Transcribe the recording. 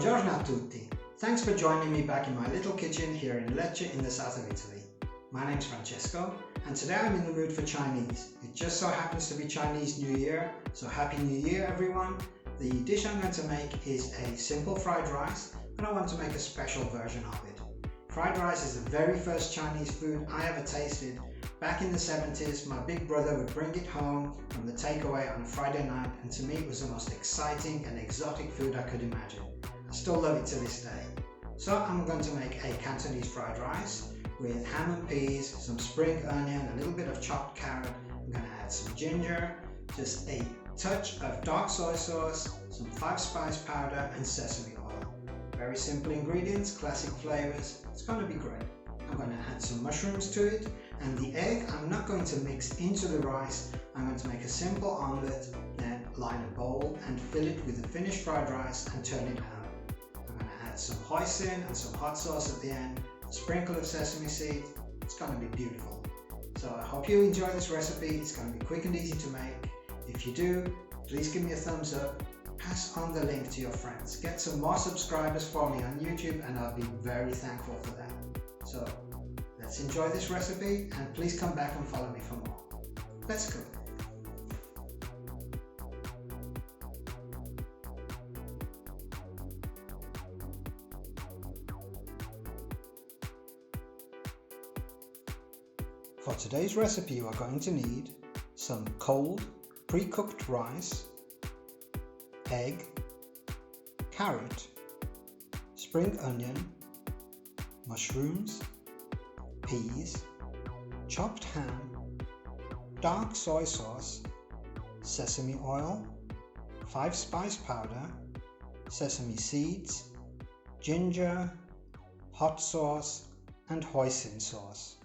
Buongiorno a tutti. Thanks for joining me back in my little kitchen here in Lecce in the south of Italy. My name's Francesco and today I'm in the mood for Chinese. It just so happens to be Chinese New Year, so Happy New Year everyone. The dish I'm going to make is a simple fried rice, but I want to make a special version of it. Fried rice is the very first Chinese food I ever tasted. Back in the 70s, my big brother would bring it home from the takeaway on a Friday night, and to me it was the most exciting and exotic food I could imagine. I still love it to this day. So I'm going to make a Cantonese fried rice with ham and peas, some spring onion, a little bit of chopped carrot. I'm going to add some ginger, just a touch of dark soy sauce, some 5-spice powder and sesame oil. Very simple ingredients, classic flavors. It's going to be great. I'm going to add some mushrooms to it, and the egg I'm not going to mix into the rice. I'm going to make a simple omelette, then line a bowl and fill it with the finished fried rice and turn it out. I'm going to add some hoisin and some hot sauce at the end, a sprinkle of sesame seeds. It's going to be beautiful. So I hope you enjoy this recipe. It's going to be quick and easy to make. If you do, please give me a thumbs up. Pass on the link to your friends. Get some more subscribers for me on YouTube and I'll be very thankful for that. So let's enjoy this recipe and please come back and follow me for more. Let's cook. For today's recipe you are going to need some cold pre-cooked rice, egg, carrot, spring onion, mushrooms, peas, chopped ham, dark soy sauce, sesame oil, 5-spice powder, sesame seeds, ginger, hot sauce and hoisin sauce.